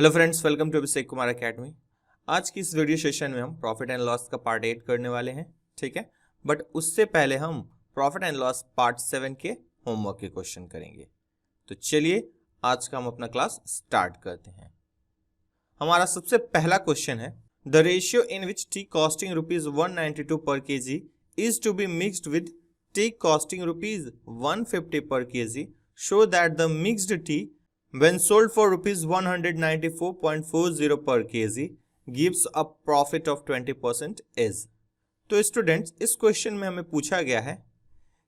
Hello friends, welcome to Abhishek Kumar academy. आज की इस वीडियो सेशन में हम प्रॉफिट एंड लॉस का पार्ट 8 करने वाले हैं, ठीक है। बट उससे पहले हम प्रॉफिट एंड लॉस पार्ट 7 के होमवर्क के क्वेश्चन करेंगे। तो चलिए आज का हम अपना क्लास स्टार्ट करते हैं। हमारा सबसे पहला क्वेश्चन है, the ratio in which tea costing ₹192 per kg is to be mixed with tea costing ₹150 per kg show that the mixed tea when sold for ₹194.40 per kg gives a profit of 20% is। तो students, इस question में हमें पूछा गया है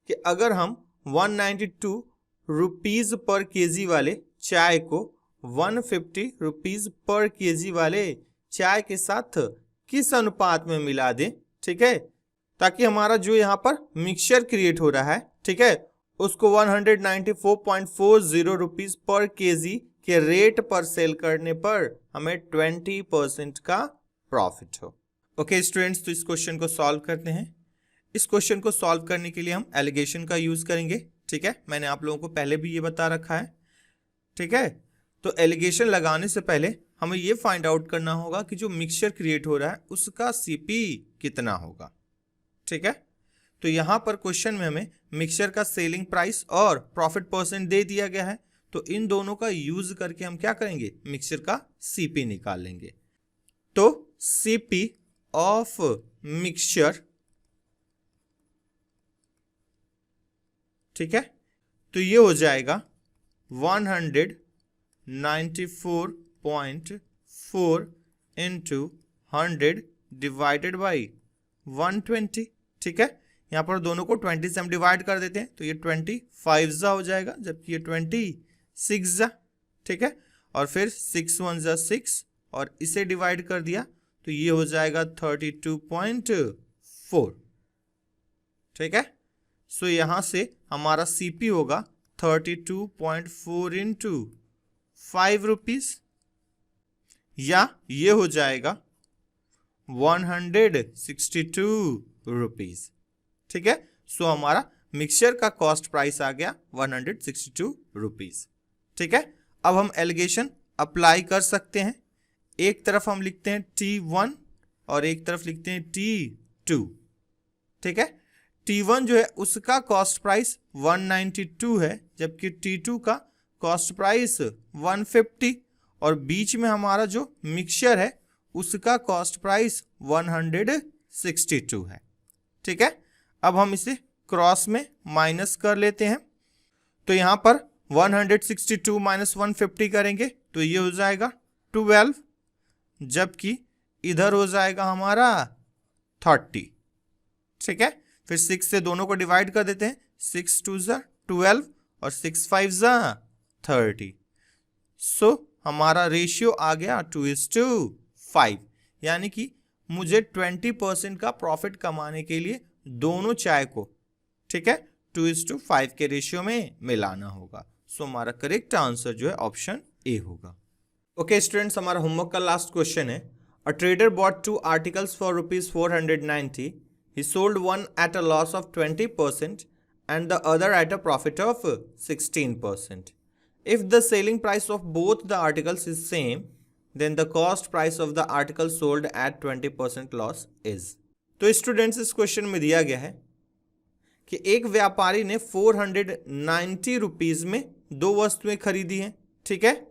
कि अगर हम 192 रुपीज पर केजी वाले चाय को 150 रुपीज पर केजी वाले चाय के साथ किस अनुपात में मिला दें, ठीक है, ताकि हमारा जो यहाँ पर मिक्सचर क्रिएट हो रहा है, ठीक है, उसको 194.40 रुपीज पर केजी के रेट पर सेल करने पर हमें 20% का प्रॉफिट हो। ओके स्टूडेंट्स, तो इस क्वेश्चन को सॉल्व करते हैं। इस क्वेश्चन को सॉल्व करने के लिए हम एलिगेशन का यूज करेंगे, ठीक है। मैंने आप लोगों को पहले भी ये बता रखा है, ठीक है। तो एलिगेशन लगाने से पहले हमें ये फाइंड आउट करना होगा कि जो मिक्सचर क्रिएट हो रहा है उसका सीपी कितना होगा, ठीक है। तो यहाँ पर क्वेश्चन में हमें मिक्सचर का सेलिंग प्राइस और प्रॉफिट परसेंट दे दिया गया है, तो इन दोनों का यूज करके हम क्या करेंगे, मिक्सचर का सीपी निकाल लेंगे। तो सीपी ऑफ मिक्सचर, ठीक है, तो ये हो जाएगा 194.4 इंटू 100 डिवाइडेड बाई 120, ठीक है। यहाँ पर दोनों को 20 से हम डिवाइड कर देते हैं, तो ये 25 जा हो जाएगा, जबकि ये 26 जा, ठीक है। और फिर 6 1 जा 6 और इसे डिवाइड कर दिया तो ये हो जाएगा 32.4, ठीक है। सो यहाँ से हमारा सीपी होगा 32.4 इंटू 5 रुपीज, या ये हो जाएगा 162 रुपीज, ठीक है। सो हमारा मिक्सचर का कॉस्ट प्राइस आ गया 162 रुपीज, ठीक है। अब हम एलिगेशन अप्लाई कर सकते हैं। एक तरफ हम लिखते हैं T1 और एक तरफ लिखते हैं T2, ठीक है। T1 जो है उसका कॉस्ट प्राइस 192 है, जबकि T2 का कॉस्ट प्राइस 150, और बीच में हमारा जो मिक्सचर है उसका कॉस्ट प्राइस 162 है, ठीक है। अब हम इसे क्रॉस में माइनस कर लेते हैं, तो यहां पर 162 माइनस 150 करेंगे तो ये हो जाएगा 12, जबकि इधर हो जाएगा हमारा 30, ठीक है। फिर 6 से दोनों को डिवाइड कर देते हैं, 6 2 जा 12 और 6 5 जा 30। सो हमारा रेशियो आ गया 2:5, यानी कि मुझे 20% का प्रॉफिट कमाने के लिए दोनों चाय को, ठीक है, 2:5 के रेशियो में मिलाना होगा। सो हमारा करेक्ट आंसर जो है ऑप्शन ए होगा। ओके स्टूडेंट्स, हमारा होमवर्क का लास्ट क्वेश्चन है, a trader bought 2 articles for ₹490, he sold one at a loss of 20% and the other at a profit of 16%. If the selling price of both the articles is same, then the cost price of the article sold at 20% loss is। तो students, इस question में दिया गया है कि एक व्यापारी ने 490 रुपीज में दो वस्तुएं खरीदी हैं, ठीक है।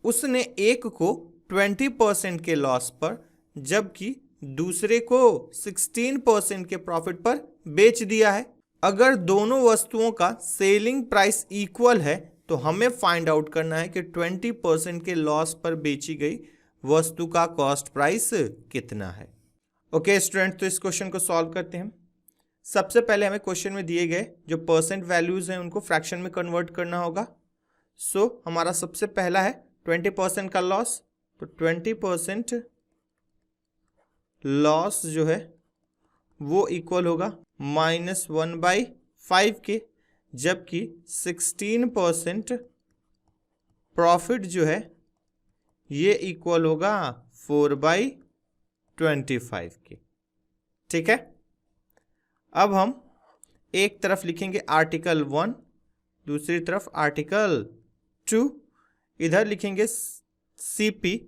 उसने एक को 20% के लॉस पर, जबकि दूसरे को 16% के प्रॉफिट पर बेच दिया है। अगर दोनों वस्तुओं का सेलिंग प्राइस इक्वल है तो हमें फाइंड आउट करना है कि 20% के लॉस पर बेची गई वस्तु का कॉस्ट प्राइस कितना है। ओके स्टूडेंट, तो इस क्वेश्चन को सॉल्व करते हैं। सबसे पहले हमें क्वेश्चन में दिए गए जो परसेंट वैल्यूज हैं उनको फ्रैक्शन में कन्वर्ट करना होगा। सो हमारा सबसे पहला है 20% का लॉस, तो 20% लॉस जो है वो इक्वल होगा -1/5 के, जबकि 16% प्रॉफिट जो है ये इक्वल होगा 4/25 के, ठीक है। अब हम एक तरफ लिखेंगे आर्टिकल 1, दूसरी तरफ आर्टिकल 2, इधर लिखेंगे CP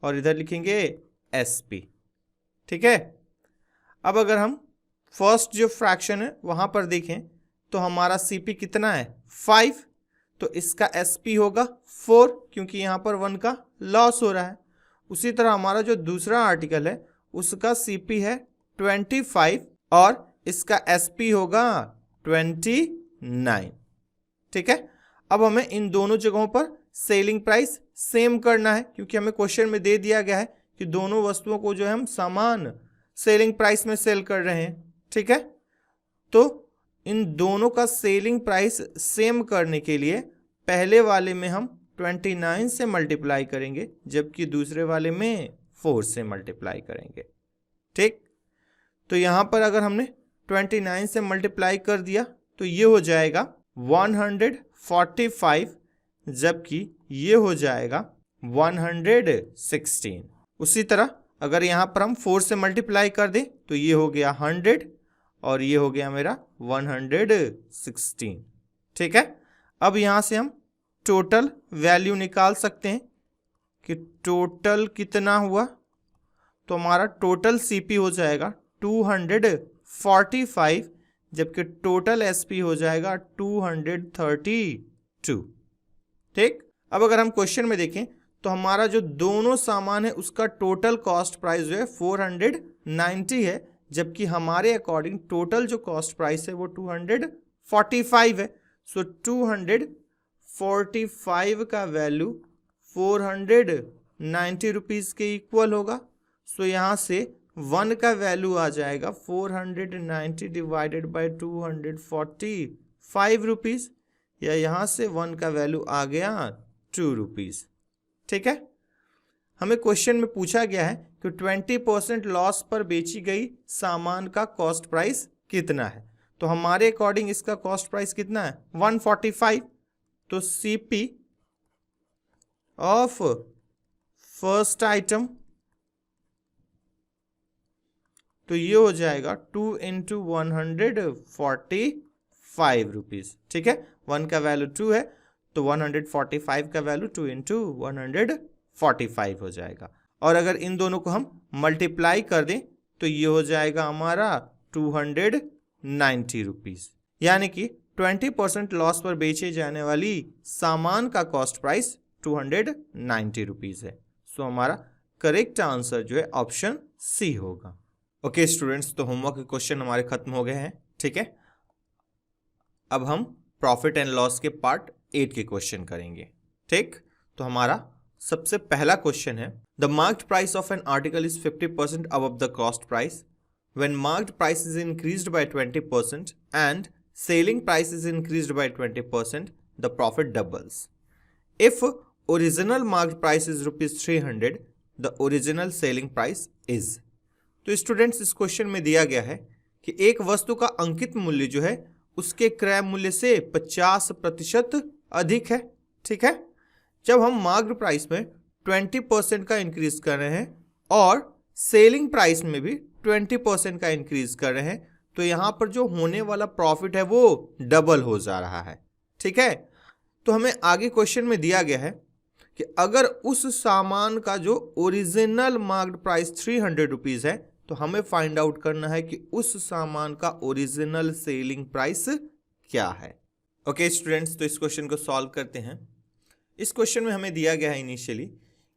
और इधर लिखेंगे SP। ठीक है, अब अगर हम फर्स्ट जो फ्रैक्शन है वहां पर देखें तो हमारा CP कितना है 5, तो इसका SP होगा 4 क्योंकि यहां पर 1 का लॉस हो रहा है। उसी तरह हमारा जो दूसरा आर्टिकल है उसका CP है 25 और इसका SP होगा 29। ठीक है, अब हमें इन दोनों जगहों पर सेलिंग प्राइस सेम करना है क्योंकि हमें क्वेश्चन में दे दिया गया है कि दोनों वस्तुओं को जो है हम समान सेलिंग प्राइस में सेल कर रहे हैं। ठीक है, तो इन दोनों का सेलिंग प्राइस सेम करने के लिए पहले वाले में हम 29 से मल्टीप्लाई करेंगे जबकि दूसरे वाले में 4 से मल्टीप्लाई करेंगे। ठीक, तो यहां पर अगर हमने 29 से मल्टीप्लाई कर दिया तो ये हो जाएगा 145 जबकि ये हो जाएगा 116। उसी तरह अगर यहाँ पर हम 4 से मल्टीप्लाई कर दें तो ये हो गया 100 और ये हो गया मेरा 116। ठीक है, अब यहाँ से हम टोटल वैल्यू निकाल सकते हैं कि टोटल कितना हुआ, तो हमारा टोटल CP हो जाएगा 245 जबकि टोटल SP हो जाएगा 232। ठीक, अब अगर हम क्वेश्चन में देखें तो हमारा जो दोनों सामान है उसका टोटल कॉस्ट प्राइस जो है 490 है जबकि हमारे अकॉर्डिंग टोटल जो कॉस्ट प्राइस है वो 245 है। सो 245 का वैल्यू 490 रुपीज़ के इक्वल होगा। सो यहाँ से 1 का वैल्यू आ जाएगा 490 डिवाइडेड बाय 245 रुपीज़, या यहाँ से 1 का वैल्यू आ गया 2 रुपीज़। ठीक है, हमें क्वेश्चन में पूछा गया है कि 20% लॉस पर बेची गई सामान का कॉस्ट प्राइस कितना है, तो हमारे अकॉर्डिंग इसका कॉस्ट प्राइस कितना है 145। तो CP ऑफ फर्स्ट आइटम तो ये हो जाएगा 2 × 145 रुपीज़। ठीक है, 1 का वैल्यू 2 है तो 145 का वैल्यू 2 × 145 हो जाएगा। और अगर इन दोनों को हम मल्टीप्लाई कर दें तो ये हो जाएगा हमारा 290 रुपीज़, यानी कि 20% लॉस पर बेचे जाने वाली सामान का कॉस्ट प्राइस 290 रुपीज़ है। सो हमारा करेक्ट आंसर जो है ऑप्शन सी होगा। ओके स्टूडेंट्स, तो होमवर्क के क्वेश्चन हमारे खत्म हो गए हैं। ठीक है, अब हम प्रॉफिट एंड लॉस के पार्ट 8 के क्वेश्चन करेंगे। ठीक, तो हमारा सबसे पहला क्वेश्चन है the marked price of an article is 50% above the cost price. When marked price is increased by 20% and selling price is increased by 20% the profit doubles. If original marked price is ₹300 the original selling price is. तो students, इस question में दिया गया है कि एक वस्तु का अंकित मूल्य जो है उसके क्रय मूल्य से 50% अधिक है। ठीक है, जब हम मार्क्ड प्राइस में 20% का इंक्रीज कर रहे हैं और सेलिंग प्राइस में भी 20% का इंक्रीज कर रहे हैं तो यहाँ पर जो होने वाला प्रॉफिट है वो डबल हो जा रहा है। ठीक है, तो हमें आगे क्वेश्चन में दिया गया है कि अगर उस सामान का जो ओरिजिनल मार्क्ड प्राइस 300 रुपीज़ है तो हमें फाइंड आउट करना है कि उस सामान का ओरिजिनल सेलिंग प्राइस क्या है। ओके स्टूडेंट्स, तो इस क्वेश्चन को सॉल्व करते हैं। इस क्वेश्चन में हमें दिया गया है इनिशियली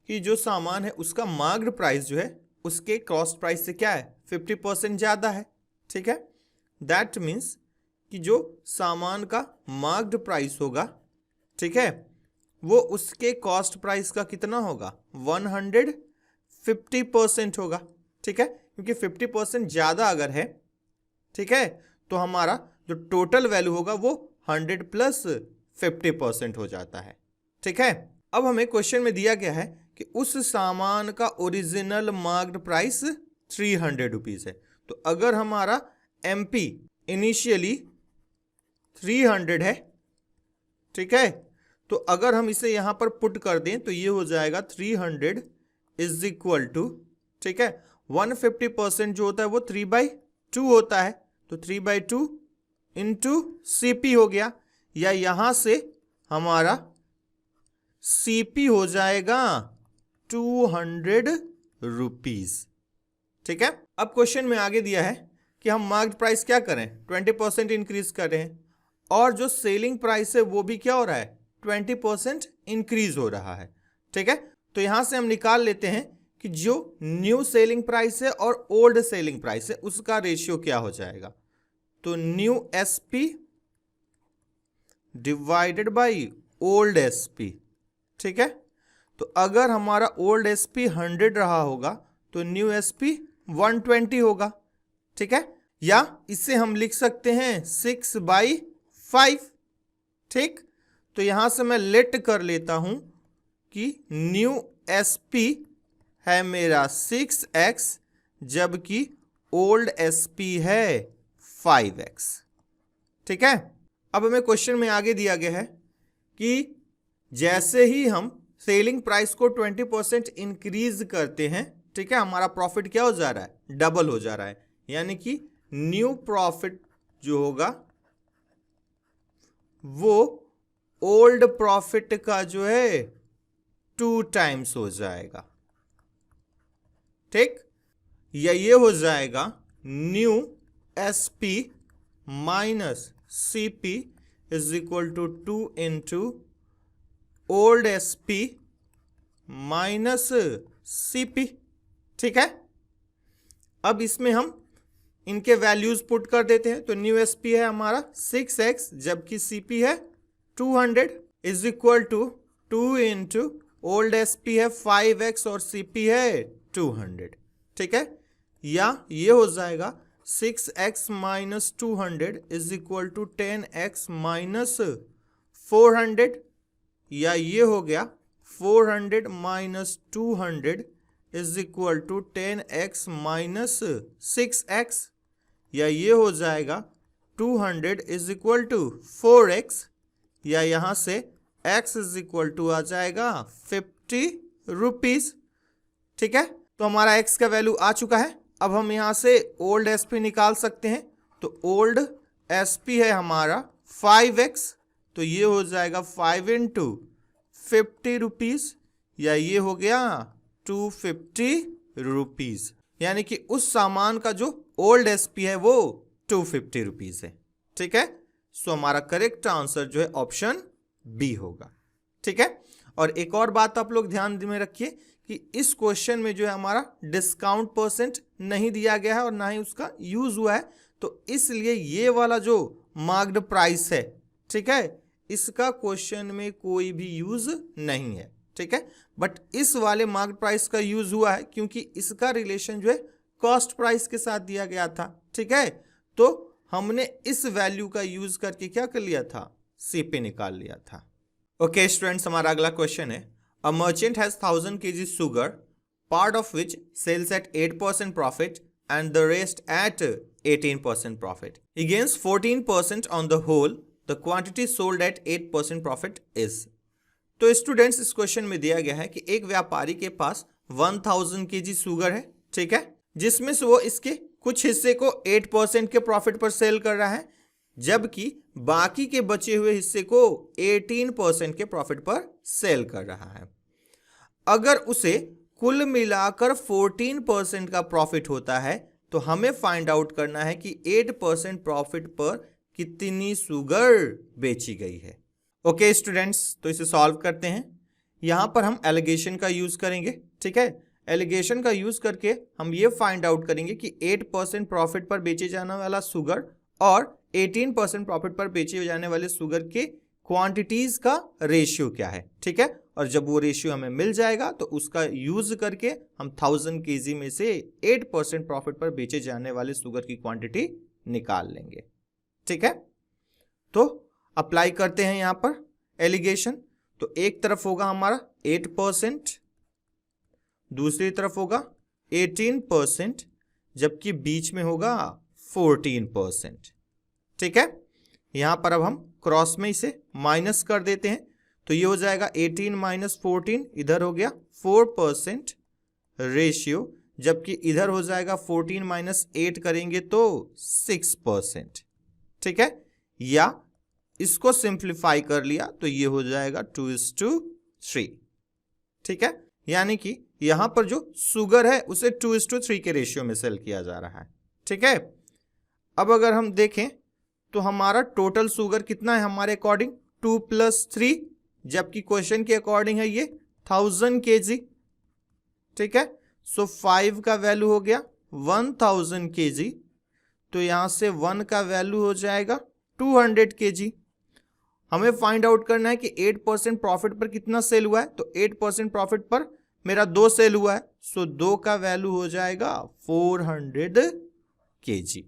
कि जो सामान है उसका मार्क्ड प्राइस जो है उसके कॉस्ट प्राइस से क्या है 50% ज़्यादा है। ठीक है, दैट मीन्स कि जो सामान का मार्क्ड प्राइस होगा, ठीक है, वो उसके कॉस्ट प्राइस का कितना होगा 150% होगा। ठीक है, क्योंकि 50% ज़्यादा अगर है, ठीक है, तो हमारा जो टोटल वैल्यू होगा वो 100 + 50% हो जाता है। ठीक है, अब हमें क्वेश्चन में दिया गया है कि उस सामान का ओरिजिनल मार्क्ड प्राइस 300 रुपीज़ है। तो अगर हमारा MP इनिशियली 300 है, ठीक है, तो अगर हम इसे यहाँ पर पुट कर दें तो ये हो जाएगा 300 = ठीक है 150% जो होता है वो 3/2 होता है, तो 3/2 × CP हो गया, या यहाँ से हमारा सीपी हो जाएगा 200 रुपीज। ठीक है, अब क्वेश्चन में आगे दिया है कि हम मार्केट प्राइस क्या करें, 20% इंक्रीज करें, और जो सेलिंग प्राइस है वो भी क्या हो रहा है, 20% इंक्रीज हो रहा है। ठीक है, तो यहां से हम निकाल लेते हैं कि जो न्यू सेलिंग प्राइस है और ओल्ड सेलिंग प्राइस है उसका रेशियो क्या हो जाएगा। तो new SP divided by old SP. ठीक है, तो अगर हमारा ओल्ड एसपी 100 रहा होगा तो न्यू एसपी 120 होगा। ठीक है, या इसे हम लिख सकते हैं 6/5। ठीक, तो यहां से मैं लेट कर लेता हूं कि न्यू एसपी है मेरा 6x जबकि ओल्ड एसपी है 5x। ठीक है, अब हमें क्वेश्चन में आगे दिया गया है कि जैसे ही हम सेलिंग प्राइस को 20% इंक्रीज करते हैं, ठीक है, हमारा प्रॉफिट क्या हो जा रहा है, डबल हो जा रहा है। यानी कि न्यू प्रॉफिट जो होगा वो ओल्ड प्रॉफिट का जो है 2 टाइम्स हो जाएगा। ठीक, या ये हो जाएगा new SP minus CP is equal to 2 into old SP minus CP. ठीक है, अब इसमें हम इनके वैल्यूज पुट कर देते हैं। तो न्यू एसपी है हमारा 6x जबकि सीपी है 200 is equal to 2 into old SP है 5x और सीपी है 200। ठीक है, या ये हो जाएगा 6x minus 200 is equal to 10x minus 400, या ये हो गया 400 minus 200 is equal to 10x minus 6x, या ये हो जाएगा 200 इज इक्वल टू 4x, या यहां से x इज इक्वल टू आ जाएगा 50 रुपीज। ठीक है, तो हमारा x का वैल्यू आ चुका है। अब हम यहां से ओल्ड एसपी निकाल सकते हैं। तो ओल्ड एसपी है हमारा 5x, तो ये हो जाएगा 5 इंटू 50 रुपीज, या ये हो गया 250 रुपीज। यानी कि उस सामान का जो ओल्ड एसपी है वो 250 रुपीज है। ठीक है, सो हमारा करेक्ट आंसर जो है ऑप्शन बी होगा। ठीक है, और एक और बात आप लोग ध्यान में रखिए कि इस क्वेश्चन में जो है हमारा डिस्काउंट परसेंट नहीं दिया गया है और ना ही उसका यूज हुआ है, तो इसलिए ये वाला जो मार्क्ड प्राइस है, ठीक है, इसका क्वेश्चन में कोई भी यूज नहीं है। ठीक है, बट इस वाले मार्क्ड प्राइस का यूज हुआ है क्योंकि इसका रिलेशन जो है कॉस्ट प्राइस के साथ दिया गया था। ठीक है, तो हमने इस वैल्यू का यूज करके क्या कर लिया था, सीपी निकाल लिया था। ओके स्टूडेंट्स, हमारा अगला क्वेश्चन है a merchant has 1000 kg sugar, part of which sells at 8% profit and the rest at 18% profit. He gains 14% on the whole. The quantity sold at 8% profit is. तो students इस question में दिया गया है कि एक व्यापारी के पास 1000 kg शुगर है, ठीक है, जिसमें से वो इसके कुछ हिस्से को 8% के प्रॉफिट पर सेल कर रहा है, जबकि बाकी के बचे हुए हिस्से को 18% के प्रॉफिट पर सेल कर रहा है। अगर उसे कुल मिलाकर 14% का प्रॉफिट होता है तो हमें फाइंड आउट करना है कि 8% प्रॉफिट पर कितनी शुगर बेची गई है। ओके स्टूडेंट्स, तो इसे सॉल्व करते हैं। यहां पर हम एलिगेशन का यूज करेंगे। ठीक है, एलिगेशन का यूज करके हम ये फाइंड आउट करेंगे कि 8% प्रॉफिट पर बेचे जाने वाला शुगर और 18% प्रॉफिट पर बेचे जाने वाले शुगर के क्वांटिटीज का रेशियो क्या है। ठीक है, और जब वो रेशियो हमें मिल जाएगा तो उसका यूज करके हम 1000 kg में से 8% प्रॉफिट पर बेचे जाने वाले शुगर की क्वांटिटी निकाल लेंगे। ठीक है, तो अप्लाई करते हैं यहां पर एलिगेशन। तो एक तरफ होगा हमारा 8%, दूसरी तरफ होगा 18%, जबकि बीच में होगा 14%। ठीक है, यहां पर अब हम क्रॉस में इसे माइनस कर देते हैं, तो ये हो जाएगा 18 माइनस 14, इधर हो गया 4% रेशियो, जबकि इधर हो जाएगा 14 माइनस 8 करेंगे तो 6%। ठीक है, या इसको सिंप्लीफाई कर लिया तो ये हो जाएगा 2:1। 2:3, ठीक है। यानी कि यहां पर जो शुगर है उसे 2:3 के रेशियो में सेल किया जा रहा है, ठीक है। अब अगर हम देखें तो हमारा टोटल शुगर कितना है हमारे अकॉर्डिंग 2 + 3, जबकि क्वेश्चन के अकॉर्डिंग है ये 1000 kg, ठीक है। सो 5 का वैल्यू हो गया 1000 kg, तो यहां से 1 का वैल्यू हो जाएगा 200 kg। हमें फाइंड आउट करना है कि 8% प्रॉफिट पर कितना सेल हुआ है, तो 8% प्रॉफिट पर मेरा 2 सेल हुआ है, सो 2 का वैल्यू हो जाएगा 400 kg,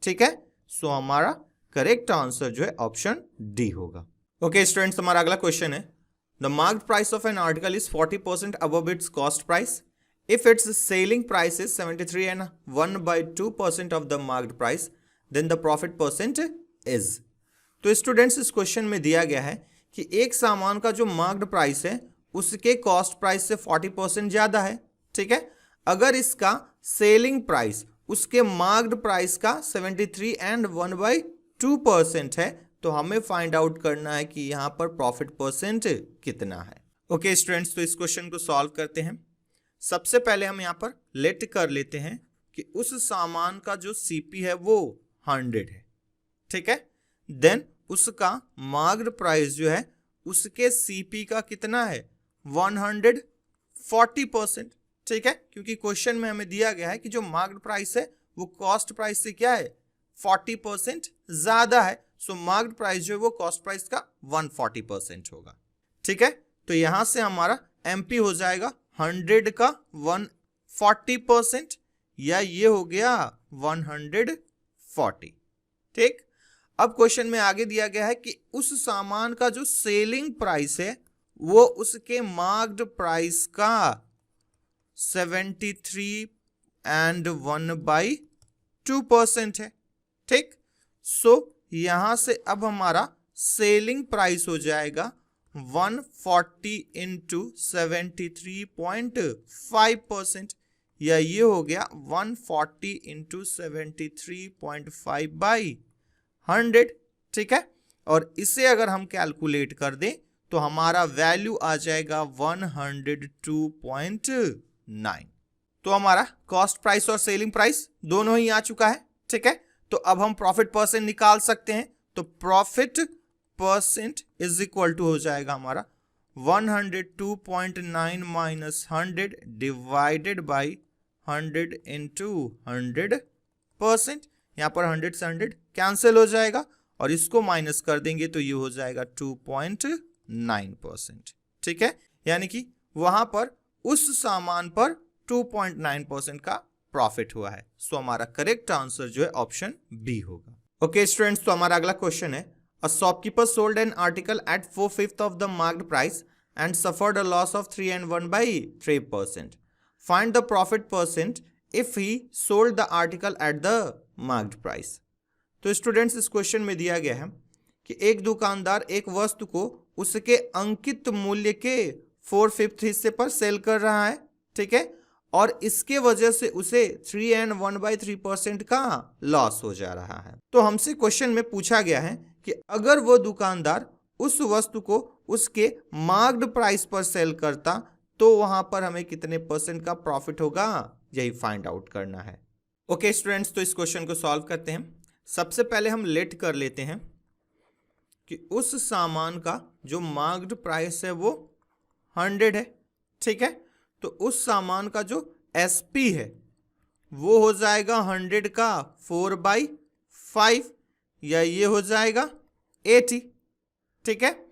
ठीक है। सो हमारा करेक्ट आंसर जो है ऑप्शन डी होगा। ओके स्टूडेंट्स, हमारा अगला क्वेश्चन है the marked price of an article is 40% above it's cost price if its selling price is 73 and 1/2% of the marked price, then the profit percent is। तो students इस question में दिया गया है कि एक सामान का जो मार्क्ड प्राइस है उसके कॉस्ट प्राइस से 40% ज्यादा है, ठीक है। अगर इसका सेलिंग प्राइस उसके मार्क्ड प्राइस का 73 and 1/2% है, तो हमें फाइंड आउट करना है कि यहां पर प्रॉफिट परसेंट कितना है। ओके स्टूडेंट्स, तो इस क्वेश्चन को सॉल्व करते हैं। सबसे पहले हम यहाँ पर लेट कर लेते हैं कि उस सामान का जो सीपी है वो 100 है, ठीक है। देन उसका मार्क्ड प्राइस जो है उसके सीपी का कितना है 140%, ठीक है। क्योंकि क्वेश्चन में हमें दिया गया है कि जो मार्क्ड प्राइस है वो कॉस्ट प्राइस से क्या है 40% ज्यादा है, सो मार्क्ड प्राइस जो है वो कॉस्ट प्राइस का 140% होगा, ठीक है। तो यहां से हमारा एमपी हो जाएगा 100 का 140%, या ये हो गया 140, ठीक। अब क्वेश्चन में आगे दिया गया है कि उस सामान का जो सेलिंग प्राइस है वो उसके मार्क्ड प्राइस का 73 and 1/2% है, ठीक। सो यहां से अब हमारा सेलिंग प्राइस हो जाएगा 140 into 73.5%, या ये हो गया 140 into 73.5/100, ठीक है। और इसे अगर हम कैलकुलेट कर दें तो हमारा वैल्यू आ जाएगा 102.9। तो हमारा कॉस्ट प्राइस और सेलिंग प्राइस दोनों ही आ चुका है, ठीक है। तो अब हम प्रॉफिट परसेंट निकाल सकते हैं। तो profit percent is equal to हो जाएगा हमारा 102.9 माइनस 100 डिवाइडेड बाई 100 इंटू 100%। यहाँ पर 100 से 100 कैंसिल हो जाएगा और इसको माइनस कर देंगे तो ये हो जाएगा 2.9%, ठीक है। यानी कि वहां पर उस सामान पर 2.9% का प्रॉफिट हुआ है। सो हमारा करेक्ट आंसर जो है ऑप्शन बी होगा। ओके स्टूडेंट्स, तो हमारा अगला क्वेश्चन है A shopkeeper sold an article at 4/5 of the marked price and suffered a loss of 3 and 1/3%. Find the profit percent if he sold the article at the marked price. तो students इस question में दिया गया है कि एक दुकानदार एक वस्तु को उसके अंकित मूल्य के 4/5 हिस्से पर सेल कर रहा है, ठीक है। और इसके वजह से उसे 3 and 1/3% का लॉस हो जा रहा है। तो हमसे क्वेश्चन में पूछा गया है कि अगर वो दुकानदार उस वस्तु को उसके मार्क्ड प्राइस पर सेल करता तो वहां पर हमें कितने % का प्रॉफिट होगा, यही फाइंड आउट करना है। ओके स्टूडेंट्स, तो इस क्वेश्चन को सॉल्व करते हैं। सबसे पहले हम लेट कर लेते हैं कि उस सामान का जो मार्क्ड प्राइस है वो 100 है, ठीक है। तो उस सामान का जो एसपी है वो हो जाएगा 100 का 4/5, या ये हो जाएगा 80, ठीक है।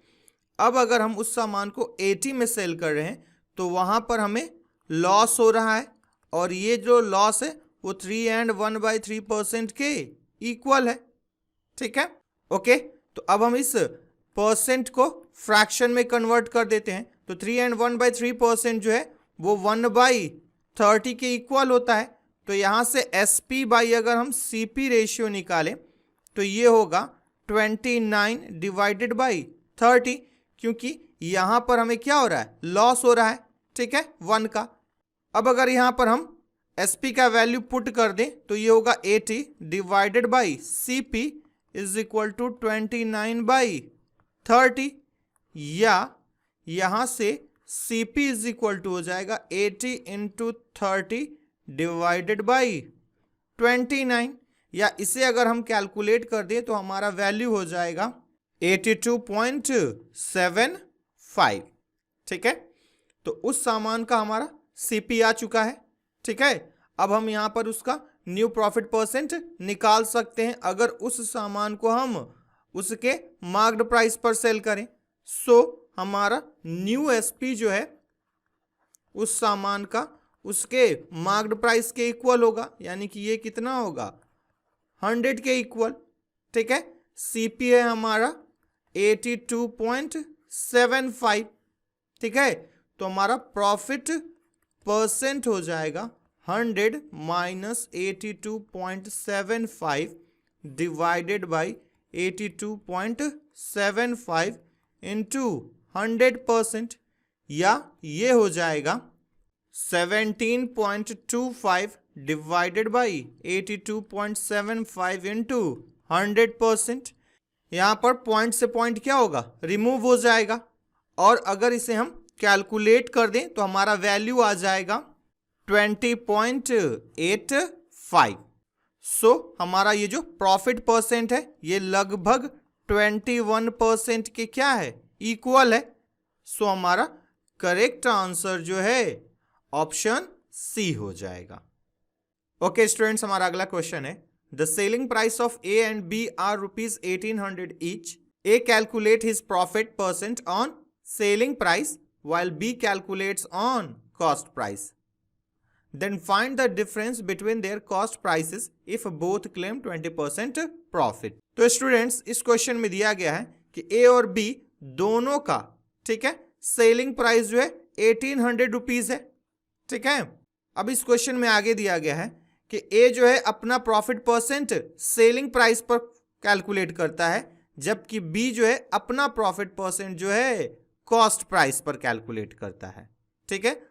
अब अगर हम उस सामान को 80 में सेल कर रहे हैं तो वहां पर हमें लॉस हो रहा है, और ये जो लॉस है वो 3 and 1/3% के इक्वल है, ठीक है। ओके, तो अब हम इस परसेंट को फ्रैक्शन में कन्वर्ट कर देते हैं। तो 3 and 1/3% जो है वो 1/30 के इक्वल होता है। तो यहां से एसपी बाई अगर हम सीपी रेशियो निकालें तो ये होगा 29 डिवाइडेड बाई 30, क्योंकि यहां पर हमें क्या हो रहा है, लॉस हो रहा है, ठीक है, 1 का। अब अगर यहां पर हम एसपी का वैल्यू पुट कर दें तो ये होगा 80 divided by CP is equal to 29/30, या यहां से CP इज इक्वल टू हो जाएगा 80 इंटू 30 डिवाइडेड बाई 29, या इसे अगर हम कैलकुलेट कर दें तो हमारा वैल्यू हो जाएगा 82.75। ठीक है, तो उस सामान का हमारा CP आ चुका है। ठीक है, अब हम यहां पर उसका न्यू प्रॉफिट परसेंट निकाल सकते हैं अगर उस सामान को हम उसके मार्क्ड प्राइस पर सेल करें। सो हमारा न्यू SP जो है उस सामान का उसके मार्क्ड प्राइस के इक्वल होगा, यानी कि ये कितना होगा 100 के इक्वल। ठीक है, CP है हमारा 82.75। ठीक है, तो हमारा प्रॉफिट परसेंट हो जाएगा 100 माइनस 82.75 डिवाइडेड बाई 82.75 इंटू 100%, या ये हो जाएगा 17.25 डिवाइडेड बाई 82.75 इंटू 100%। यहाँ पर पॉइंट से पॉइंट क्या होगा, रिमूव हो जाएगा, और अगर इसे हम कैलकुलेट कर दें तो हमारा वैल्यू आ जाएगा 20.85। सो हमारा ये जो प्रॉफिट परसेंट है ये लगभग 21% के क्या है, इक्वल है। सो हमारा करेक्ट आंसर जो है ऑप्शन C हो जाएगा। ओके स्टूडेंट्स, हमारा अगला क्वेश्चन है the selling price of A and B are ₹1800 each. A calculate his profit percent on selling price while B calculates on cost price. Then find the difference between their cost prices if both claim 20% profit. तो students इस question में दिया गया है कि A और B दोनों का, ठीक है, सेलिंग प्राइस जो है 1800 रुपीज है। ठीक है, अब इस क्वेश्चन में आगे दिया गया है कि A जो है अपना प्रॉफिट परसेंट सेलिंग प्राइस पर कैलकुलेट करता है, जबकि B जो है अपना प्रॉफिट परसेंट जो है कॉस्ट प्राइस पर कैलकुलेट करता है। ठीक है,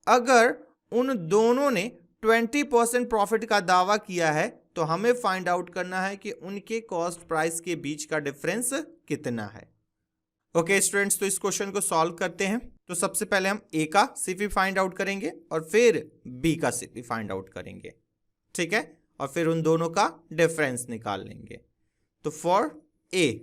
अगर उन दोनों ने 20% प्रॉफिट का दावा किया है तो हमें फाइंड आउट करना है कि उनके कॉस्ट प्राइस के बीच का डिफरेंस कितना है। ओके स्टूडेंट्स, तो इस क्वेश्चन को सॉल्व करते हैं। तो सबसे पहले हम A का CP फाइंड आउट करेंगे और फिर B का CP फाइंड आउट करेंगे। ठीक है, और फिर उन दोनों का डिफरेंस निकाल लेंगे। तो फॉर A,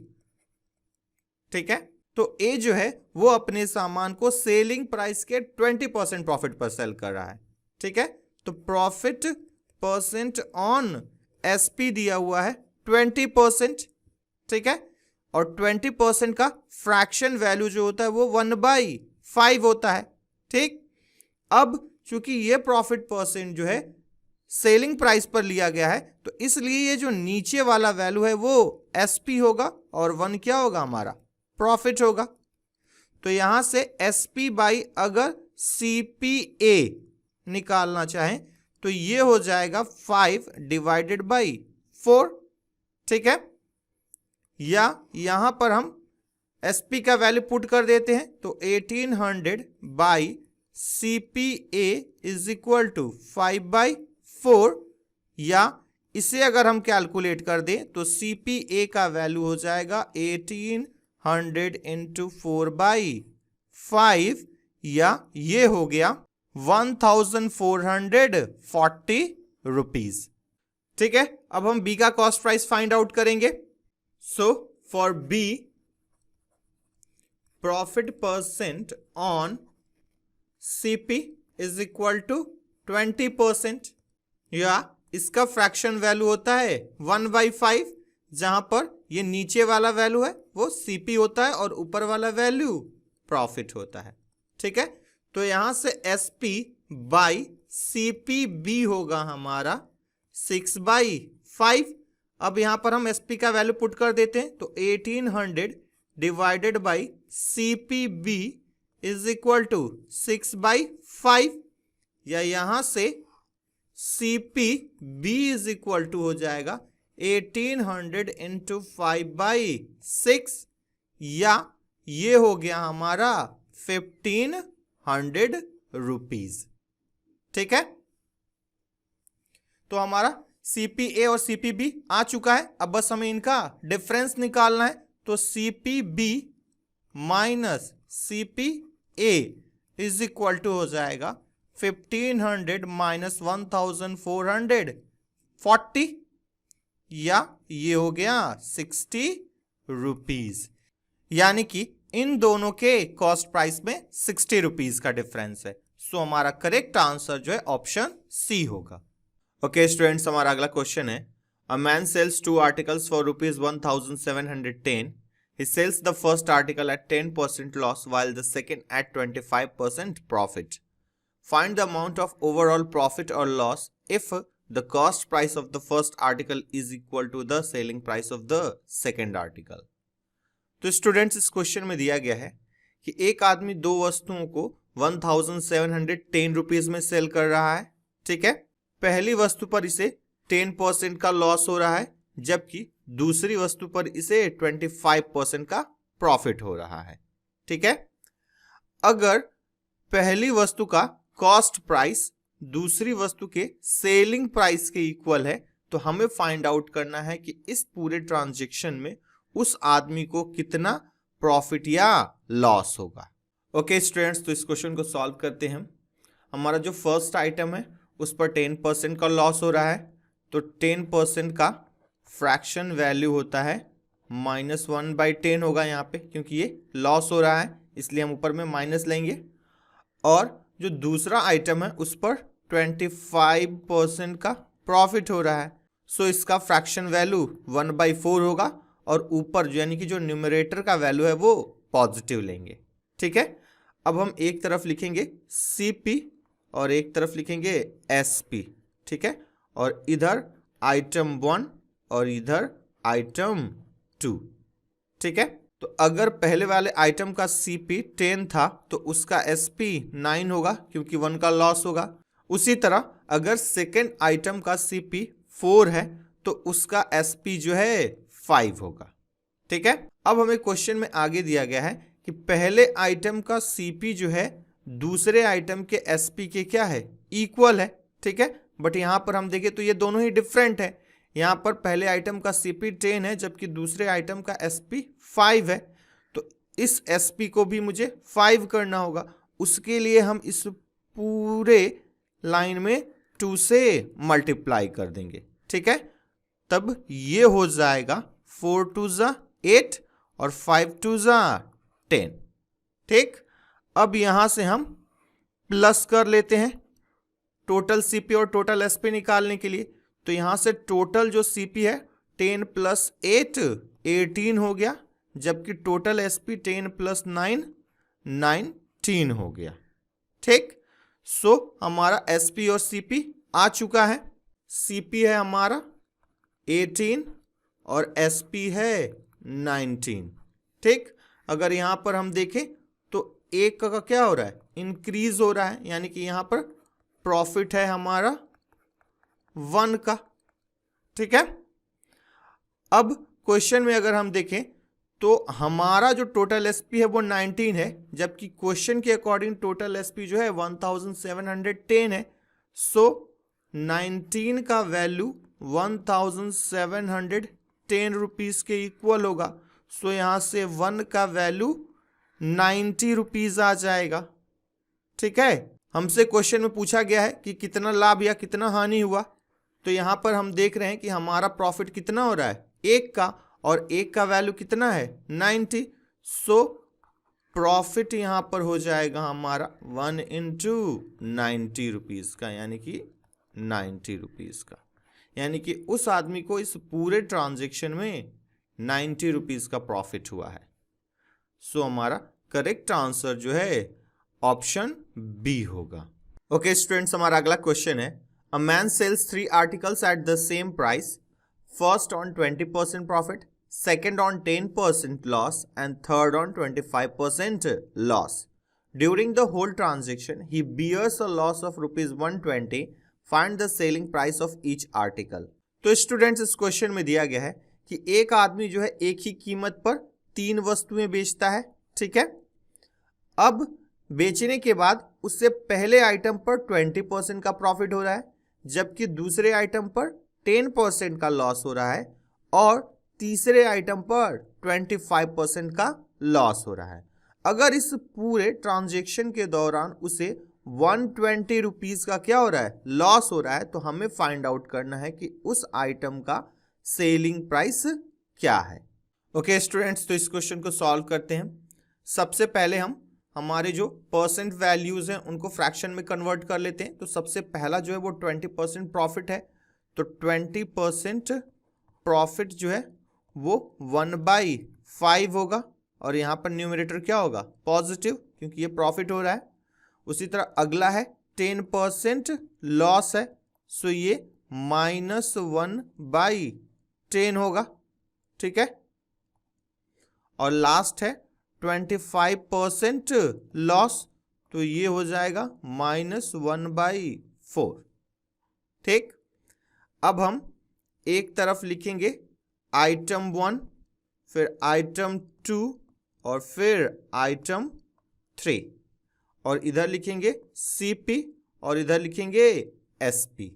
ठीक है, तो A जो है वो अपने सामान को सेलिंग प्राइस के 20% प्रॉफिट पर सेल कर रहा है। ठीक है, तो प्रॉफिट परसेंट ऑन SP दिया हुआ है 20%। ठीक है, और 20% का फ्रैक्शन वैल्यू जो होता है वो 1/5 होता है। ठीक, अब चूंकि ये प्रॉफिट परसेंट जो है सेलिंग प्राइस पर लिया गया है तो इसलिए ये जो नीचे वाला वैल्यू है वो SP होगा और 1 क्या होगा, हमारा प्रॉफिट होगा। तो यहां से SP बाई अगर CPA निकालना चाहें तो ये हो जाएगा 5 डिवाइडेड बाई 4। ठीक है, या यहां पर हम SP का वैल्यू पुट कर देते हैं तो 1800 by CPA is equal to 5/4, या इसे अगर हम कैलकुलेट कर दें तो CPA का वैल्यू हो जाएगा 1800 इंटू 4/5, या ये हो गया 1440 रुपीज। ठीक है, अब हम B का कॉस्ट प्राइस फाइंड आउट करेंगे। So for B, profit percent on CP is equal to 20%, या इसका फ्रैक्शन वैल्यू होता है 1/5, जहां पर ये नीचे वाला वैल्यू है वो CP होता है और ऊपर वाला वैल्यू प्रॉफिट होता है। ठीक है, तो यहां से SP बाई CPB होगा हमारा 6/5। अब यहां पर हम SP का वैल्यू पुट कर देते हैं तो 1800 divided by CPB is equal to 6/5, या यहां से CPB इज इक्वल टू हो जाएगा 1800 इंटू 5/6, या ये हो गया हमारा 1500 रुपीज। ठीक है, तो हमारा CPA और CPB आ चुका है। अब बस हमें इनका डिफरेंस निकालना है। तो CPB minus CP A is equal to हो जाएगा 1500 माइनस 1400 40, या ये हो गया 60 रुपीज। यानी कि इन दोनों के कॉस्ट प्राइस में 60 रुपीज का डिफरेंस है। सो हमारा करेक्ट आंसर जो है ऑप्शन सी होगा। ओके स्टूडेंट्स, हमारा अगला क्वेश्चन है, a man sells 2 articles for ₹1710. He sells the first article at 10% loss while the second at 25% profit. Find the amount of overall profit or loss if the cost price of the first article is equal to the selling price of the second article. तो students, इस question में दिया गया है कि एक आदमी दो वस्तुओं को 1710 रुपीज में सेल कर रहा है। ठीक है, पहली वस्तु पर इसे 10% का लॉस हो रहा है, जबकि दूसरी वस्तु पर इसे 25% का प्रॉफिट हो रहा है। ठीक है, अगर पहली वस्तु का कॉस्ट प्राइस दूसरी वस्तु के सेलिंग प्राइस के इक्वल है, तो हमें फाइंड आउट करना है कि इस पूरे ट्रांजैक्शन में उस आदमी को कितना प्रॉफिट या लॉस होगा। ओके स्टूडेंट्स, तो इस क्वेश्चन को सॉल्व करते हैं। हमारा जो फर्स्ट आइटम है उस पर 10% का लॉस हो रहा है, तो 10% का फ्रैक्शन वैल्यू होता है -1/10 होगा यहाँ पे, क्योंकि ये लॉस हो रहा है इसलिए हम ऊपर में माइनस लेंगे। और जो दूसरा आइटम है उस पर 25% का प्रॉफिट हो रहा है, सो इसका फ्रैक्शन वैल्यू 1/4 होगा, और ऊपर यानी कि जो न्यूमरेटर का वैल्यू है वो पॉजिटिव लेंगे। ठीक है, अब हम एक तरफ लिखेंगे CP और एक तरफ लिखेंगे SP। ठीक है, और इधर आइटम 1 और इधर आइटम 2। ठीक है, तो अगर पहले वाले आइटम का CP 10 था तो उसका SP 9 होगा, क्योंकि 1 का लॉस होगा। उसी तरह अगर सेकेंड आइटम का CP 4 है तो उसका SP जो है 5 होगा। ठीक है, अब हमें क्वेश्चन में आगे दिया गया है कि पहले आइटम का CP जो है दूसरे आइटम के SP के क्या है, इक्वल है। ठीक है, बट यहाँ पर हम देखें तो ये दोनों ही डिफरेंट है। यहाँ पर पहले आइटम का CP 10 है, जबकि दूसरे आइटम का SP 5 है, तो इस SP को भी मुझे 5 करना होगा। उसके लिए हम इस पूरे लाइन में 2 से मल्टीप्लाई कर देंगे। ठीक है, तब ये हो जाएगा 4 2 ज़ा 8 और 5 2 ज़ा 10। ठीक, अब यहां से हम प्लस कर लेते हैं टोटल CP और टोटल SP निकालने के लिए। तो यहां से टोटल जो CP है 10 + 8 18 हो गया, जबकि टोटल SP 10 + 9 19 हो गया। ठीक, सो हमारा SP और CP आ चुका है। CP है हमारा 18 और SP है 19। ठीक, अगर यहां पर हम देखें तो एक का क्या हो रहा है, इंक्रीज हो रहा है, यानी कि यहां पर प्रॉफिट है हमारा 1 का। ठीक है, अब क्वेश्चन में अगर हम देखें तो हमारा जो टोटल SP है वो 19 है, जबकि क्वेश्चन के अकॉर्डिंग टोटल SP जो है 1710 है। सो 19 का वैल्यू 1710 रुपीज के इक्वल होगा। सो यहां से 1 का वैल्यू 90 रुपीज आ जाएगा। ठीक है, हमसे क्वेश्चन में पूछा गया है कि कितना लाभ या कितना हानि हुआ, तो यहां पर हम देख रहे हैं कि हमारा प्रॉफिट कितना हो रहा है 1 का, और 1 का वैल्यू कितना है 90। सो प्रॉफिट यहां पर हो जाएगा हमारा 1 × 90 रुपीज का, यानी कि 90 रुपीज का, यानी कि उस आदमी को इस पूरे ट्रांजैक्शन में 90 रुपीज का प्रॉफिट हुआ है। सो हमारा करेक्ट आंसर जो है ऑप्शन बी होगा। ओके स्टूडेंट्स, हमारा अगला क्वेश्चन है, a man sells 3 articles at the same price, first on 20% profit, second on 10% loss and third on 25% loss. During the whole transaction he bears a loss of ₹120। Find the selling price of each article. तो students, इस question में दिया गया है कि एक आदमी जो है एक ही कीमत पर 3 वस्तुएं बेचता है। ठीक है, अब बेचने के बाद उससे पहले आइटम पर 20% का प्रॉफिट हो रहा है, जबकि दूसरे आइटम पर 10% का लॉस हो रहा है, और तीसरे आइटम पर 25% का लॉस हो रहा है। अगर इस पूरे ट्रांजेक्शन के दौरान उसे 120 रुपीज का क्या हो रहा है, लॉस हो रहा है, तो हमें फाइंड आउट करना है कि उस आइटम का सेलिंग प्राइस क्या है। ओके स्टूडेंट्स, तो इस क्वेश्चन को सॉल्व करते हैं। सबसे पहले हम हमारे जो परसेंट वैल्यूज हैं उनको फ्रैक्शन में कन्वर्ट कर लेते हैं। तो सबसे पहला जो है वो 20% प्रॉफिट है, तो 20% प्रॉफिट जो है वो 1/5 होगा, और यहाँ पर न्यूमरेटर क्या होगा, पॉजिटिव, क्योंकि ये प्रॉफिट हो रहा है। उसी तरह अगला है 10% लॉस है, सो ये -1/10 होगा, ठीक है। और लास्ट है 25% लॉस, तो ये हो जाएगा -1/4, ठीक। अब हम एक तरफ लिखेंगे आइटम 1, फिर आइटम 2 और फिर आइटम 3, और इधर लिखेंगे CP और इधर लिखेंगे SP,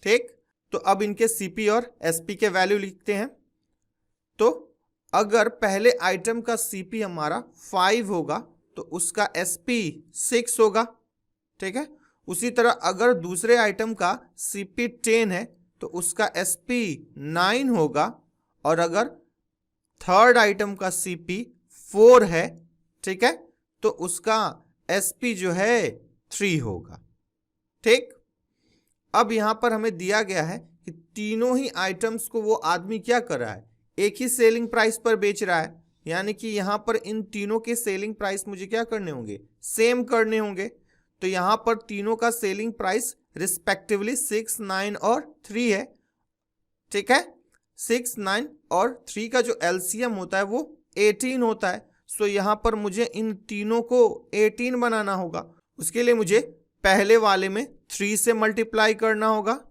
ठीक। तो अब इनके CP और SP के वैल्यू लिखते हैं। तो अगर पहले आइटम का CP हमारा 5 होगा तो उसका SP 6 होगा, ठीक है। उसी तरह अगर दूसरे आइटम का CP 10 है तो उसका SP 9 होगा, और अगर थर्ड आइटम का CP 4 है, ठीक है, तो उसका SP जो है 3 होगा, ठीक। अब यहां पर हमें दिया गया है कि तीनों ही आइटम्स को वो आदमी क्या कर रहा है, एक ही सेलिंग प्राइस पर बेच रहा है, यानी कि यहां पर इन तीनों के सेलिंग प्राइस मुझे क्या करने होंगे, सेम करने होंगे। तो यहां पर तीनों का सेलिंग प्राइस रिस्पेक्टिवली 6, 9 और 3 है, ठीक है। 6, 9 और 3 का जो LCM होता है वो 18 होता है। सो यहां पर मुझे इन तीनों को 18 बनाना होगा। उसके लिए मुझे पहले वाले में 3 से मल्टीप्लाई करना होगा,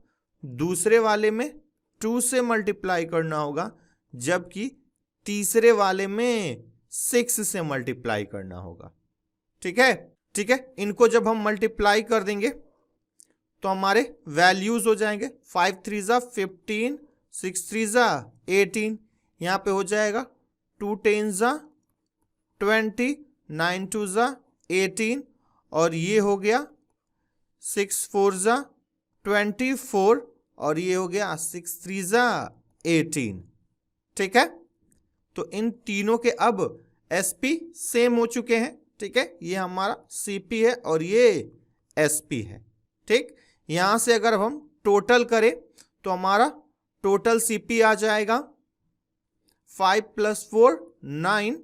दूसरे वाले में 2 से मल्टीप्लाई करना होगा, जबकि तीसरे वाले में 6 से मल्टीप्लाई करना होगा, ठीक है, ठीक है। इनको जब हम मल्टीप्लाई कर देंगे तो हमारे वैल्यूज हो जाएंगे 5 3 जा 15, 6 3 जा 18, यहाँ पे हो जाएगा 2 10 जा 20, 9 2 जा 18, और ये हो गया 6 4 जा 24, और ये हो गया 6 3 जा 18, ठीक है। तो इन तीनों के अब SP सेम हो चुके हैं, ठीक है। ये हमारा CP है और ये SP है, ठीक। यहां से अगर हम टोटल करें तो हमारा टोटल CP आ जाएगा 5 + 4 9,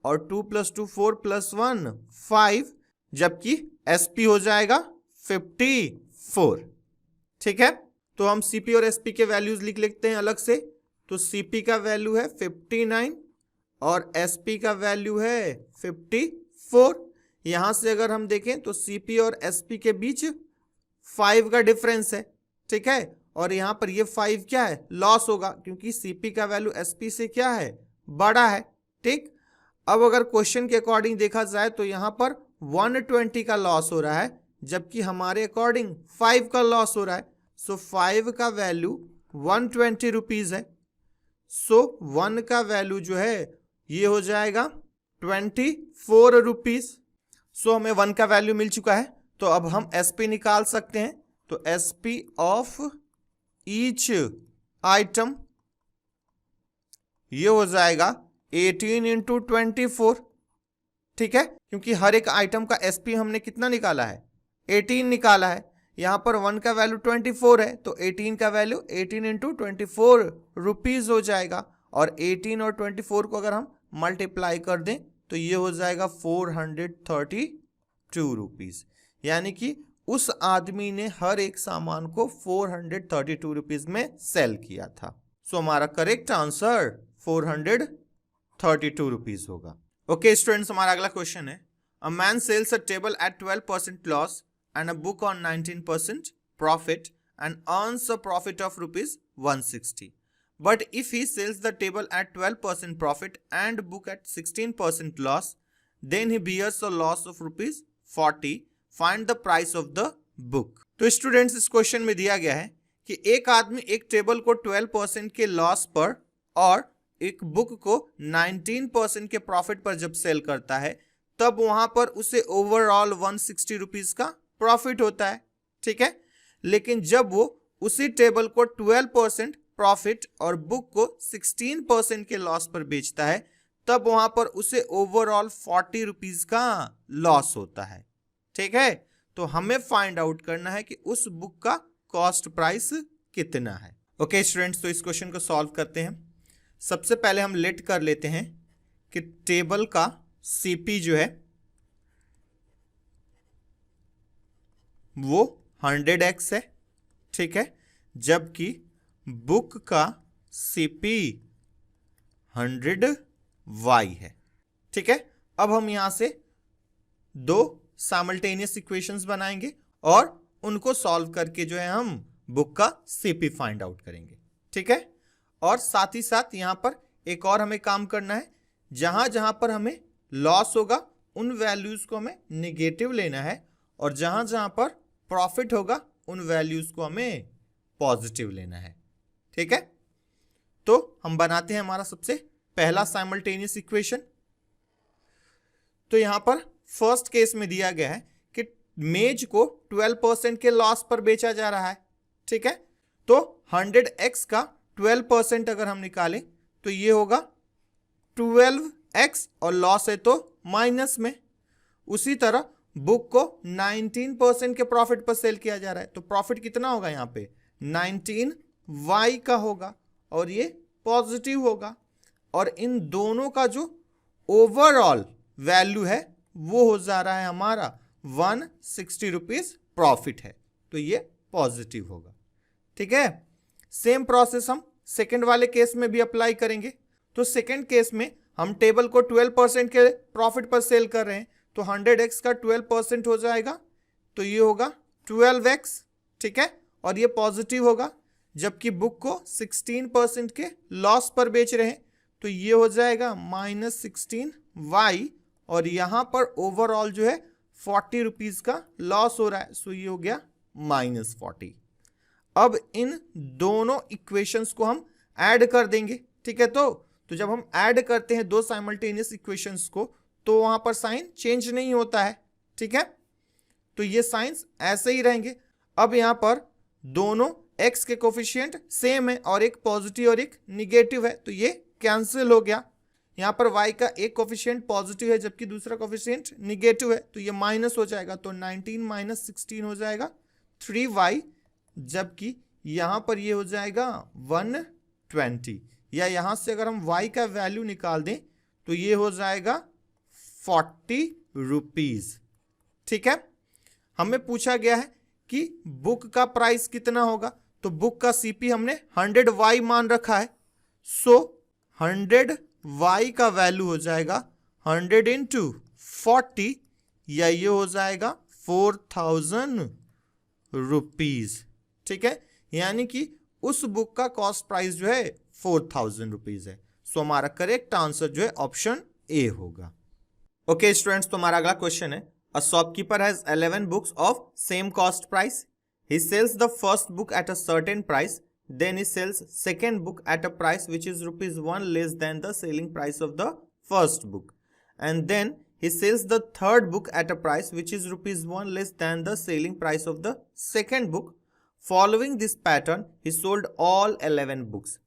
और 2 + 2 4 + 1 5, जबकि SP हो जाएगा 54, ठीक है। तो हम CP और SP के वैल्यूज लिख लेते हैं अलग से। तो CP का वैल्यू है 59 और SP का वैल्यू है 54। यहां से अगर हम देखें तो CP और SP के बीच 5 का डिफरेंस है, ठीक है, और यहां पर ये 5 क्या है, लॉस होगा, क्योंकि CP का वैल्यू SP से क्या है, बड़ा है, ठीक। अब अगर क्वेश्चन के अकॉर्डिंग देखा जाए तो यहां पर 120 का लॉस हो रहा है, जबकि हमारे अकॉर्डिंग 5 का लॉस हो रहा है। सो 5 का वैल्यू 120 रुपीज है, सो 1 का वैल्यू जो है ये हो जाएगा 24 रुपीज। सो हमें 1 का वैल्यू मिल चुका है, तो अब हम SP निकाल सकते हैं। तो SP ऑफ ईच आइटम ये हो जाएगा 18 × 24, ठीक है, क्योंकि हर एक आइटम का SP हमने कितना निकाला है, 18 निकाला है। यहां पर 1 का वैल्यू 24 है, तो 18 का वैल्यू 18 × 24 रुपीज हो जाएगा, और 18 और 24 को अगर हम मल्टीप्लाई कर दें तो ये हो जाएगा 432 रुपीज, यानी कि उस आदमी ने हर एक सामान को 432 रुपीज में सेल किया था। सो हमारा करेक्ट आंसर 432 रुपीज होगा। ओके स्टूडेंट्स, हमारा अगला क्वेश्चन है, a man sells a table at 12% loss and a book on 19% profit and earns a profit of rupees 160. But if he sells the table at 12% profit and book at 16% loss, then he bears a loss of rupees 40. Find the price of the book. तो students, इस question में दिया गया है कि एक आदमी एक टेबल को 12% के लॉस पर और एक बुक को 19% के प्रॉफिट पर जब सेल करता है, तब वहां पर उसे ओवरऑल 160 रुपीज का प्रॉफिट होता है, ठीक है। लेकिन जब वो उसी टेबल को 12% प्रॉफिट और बुक को 16% के लॉस पर बेचता है, तब वहां पर उसे ओवरऑल 40 रुपीज का लॉस होता है, ठीक है। तो हमें फाइंड आउट करना है कि उस बुक का कॉस्ट प्राइस कितना है। ओके स्टूडेंट्स, तो इस क्वेश्चन को सॉल्व करते हैं। सबसे पहले हम लेट कर लेते हैं कि टेबल का सीपी जो है वो 100x है, ठीक है, जबकि बुक का सीपी 100y है, ठीक है। अब हम यहां से दो साइमल्टेनियस इक्वेशंस बनाएंगे और उनको सॉल्व करके जो है हम बुक का सीपी फाइंड आउट करेंगे, ठीक है। और साथ ही साथ यहां पर एक और हमें काम करना है, जहां जहां पर हमें लॉस होगा उन वैल्यूज को हमें निगेटिव लेना है और जहां जहां पर प्रॉफिट होगा उन वैल्यूज को हमें पॉजिटिव लेना है, ठीक है। तो हम बनाते हैं हमारा सबसे पहला साइमल्टेनियस इक्वेशन। तो यहां पर फर्स्ट केस में दिया गया है कि मेज को 12% के लॉस पर बेचा जा रहा है, ठीक है। तो 100x का 12% अगर हम निकालें तो ये होगा 12x और लॉस है तो माइनस में। उसी तरह बुक को 19% के प्रॉफिट पर सेल किया जा रहा है, तो प्रॉफिट कितना होगा यहाँ पे 19y का होगा और ये पॉजिटिव होगा। और इन दोनों का जो ओवरऑल वैल्यू है वो हो जा रहा है हमारा 160 रुपीज प्रॉफिट है, तो ये पॉजिटिव होगा, ठीक है। सेम प्रोसेस हम सेकंड वाले केस में भी अप्लाई करेंगे। तो सेकंड केस में हम टेबल को 12% के प्रॉफिट पर सेल कर रहे हैं, तो 100x का 12% हो जाएगा, तो ये होगा 12x, ठीक है, और ये पॉजिटिव होगा। जबकि बुक को 16% के लॉस पर बेच रहे हैं, तो ये हो जाएगा -16y और यहां पर ओवरऑल जो है 40 रुपीज का लॉस हो रहा है, सो ये हो गया -40। अब इन दोनों इक्वेशंस को हम ऐड कर देंगे, ठीक है। तो जब हम ऐड करते हैं दो साइमल्टेनियस इक्वेशंस को तो वहां पर साइन चेंज नहीं होता है, ठीक है। तो ये साइंस ऐसे ही रहेंगे। अब यहां पर दोनों x के कोफिशिएंट सेम है और एक पॉजिटिव और एक निगेटिव है, तो ये कैंसिल हो गया। यहाँ पर y का एक कोफिशिएंट पॉजिटिव है जबकि दूसरा कोफिशिएंट निगेटिव है, तो ये माइनस हो जाएगा, तो 19 - 16 हो जाएगा 3y, जबकि यहाँ पर ये हो जाएगा 120, या यहाँ से अगर हम y का वैल्यू निकाल दें तो ये हो जाएगा 40 रुपीज, ठीक है। हमें पूछा गया है कि बुक का प्राइस कितना होगा, तो बुक का सीपी हमने 100y मान रखा है, सो 100y का वैल्यू हो जाएगा 100 × 40, या ये हो जाएगा 4000 रुपीज, ठीक है। यानी कि उस बुक का कॉस्ट प्राइस जो है 4000 रुपीज है। सो हमारा करेक्ट आंसर जो है ऑप्शन ए होगा। ओके स्टूडेंट्स, तो हमारा अगला क्वेश्चन है, a shopkeeper has 11 books of same cost price. He sells the first book at a certain price, then he sells second book at a price which is ₹1 less than the selling price of the first book, and then he sells the third book at a price which is ₹1 less than the selling price of the second book. Following this pattern, he sold all 11 books.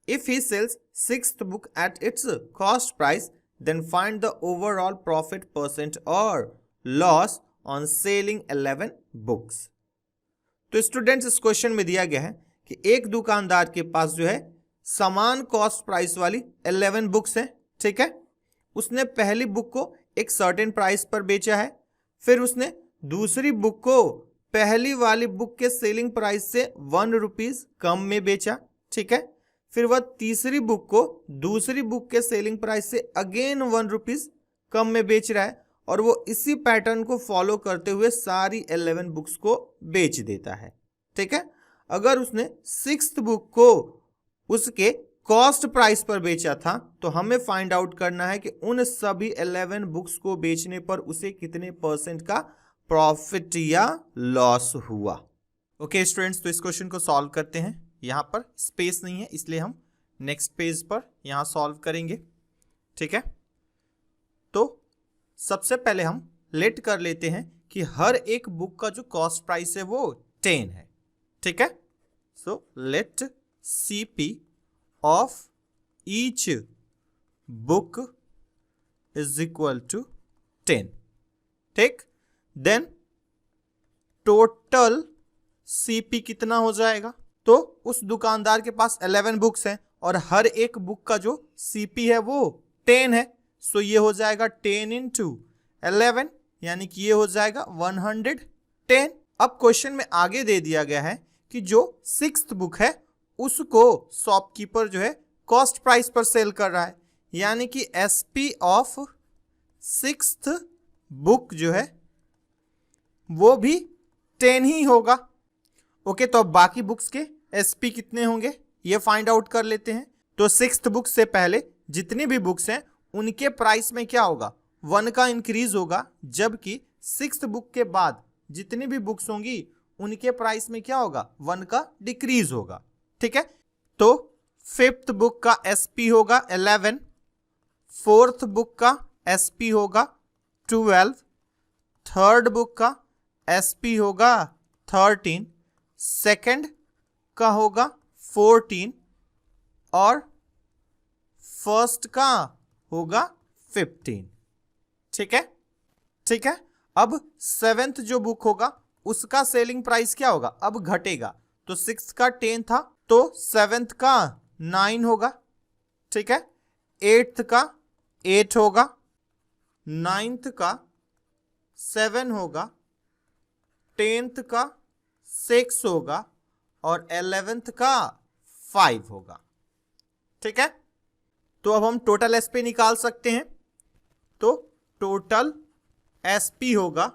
If he sells sixth book at its cost price, then find the overall profit percent or loss on selling 11 books. तो students, इस question में दिया गया है कि एक दुकानदार के पास जो है समान कॉस्ट प्राइस वाली 11 बुक्स हैं, ठीक है। उसने पहली बुक को एक सर्टेन प्राइस पर बेचा है, फिर उसने दूसरी बुक को पहली वाली बुक के सेलिंग प्राइस से 1 रुपीज कम में बेचा, ठीक है। फिर वह तीसरी बुक को दूसरी बुक के सेलिंग प्राइस से अगेन 1 रुपीज कम में बेच रहा है और वो इसी पैटर्न को फॉलो करते हुए सारी 11 बुक्स को बेच देता है, ठीक है। अगर उसने सिक्स्थ बुक को उसके कॉस्ट प्राइस पर बेचा था तो हमें फाइंड आउट करना है कि उन सभी 11 बुक्स को बेचने पर उसे कितने % का प्रॉफिट या लॉस हुआ। ओके स्टूडेंट्स, तो इस क्वेश्चन को सॉल्व करते हैं। यहाँ पर स्पेस नहीं है इसलिए हम नेक्स्ट पेज पर यहाँ सॉल्व करेंगे, ठीक है। तो सबसे पहले हम लेट कर लेते हैं कि हर एक बुक का जो कॉस्ट प्राइस है वो 10 है, ठीक है। So let CP of each book is equal to 10, ठीक। देन टोटल CP कितना हो जाएगा, तो उस दुकानदार के पास 11 बुक्स हैं और हर एक बुक का जो CP है वो 10 है। सो ये हो जाएगा 10 इंटू 11, यानी कि ये हो जाएगा 110। अब क्वेश्चन में आगे दे दिया गया है कि जो 6th बुक है उसको शॉपकीपर जो है कॉस्ट प्राइस पर सेल कर रहा है, यानी कि SP ऑफ 6th बुक जो है वो भी 10 ही होगा। ओके, तो अब बाकी बुक्स के SP कितने होंगे ये फाइंड आउट कर लेते हैं। तो 6th बुक से पहले जितनी भी बुक्स हैं उनके प्राइस में क्या होगा, 1 का इंक्रीज होगा, जबकि 6th बुक के बाद जितनी भी बुक्स होंगी उनके प्राइस में क्या होगा, 1 का डिक्रीज होगा, ठीक है। तो 5th बुक का SP होगा 11, 4th बुक का SP होगा 12, 3rd बुक का SP होगा 13, 2nd का होगा 14 और 1st का होगा 15, ठीक है, ठीक है। अब 7th जो बुक होगा उसका सेलिंग प्राइस क्या होगा, अब घटेगा। तो 6th का 10 था तो 7th का 9 होगा, ठीक है। 8th का 8 होगा, 9th का 7 होगा, 10th का 6 होगा और 11th का 5 होगा, ठीक है। तो अब हम टोटल SP निकाल सकते हैं। तो टोटल SP होगा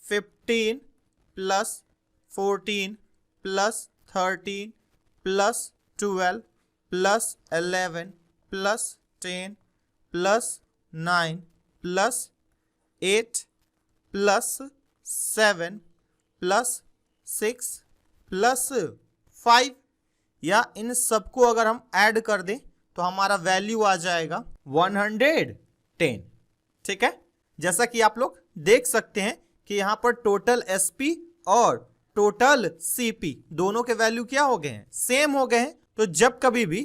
15 plus 14 plus 13 plus 12 plus 11 plus 10 plus 9 plus 8 plus 7 plus 6 plus 5, या इन सबको अगर हम ऐड कर दें तो हमारा वैल्यू आ जाएगा 110, ठीक है। जैसा कि आप लोग देख सकते हैं कि यहां पर टोटल SP और टोटल CP दोनों के वैल्यू क्या हो गए हैं, सेम हो गए हैं। तो जब कभी भी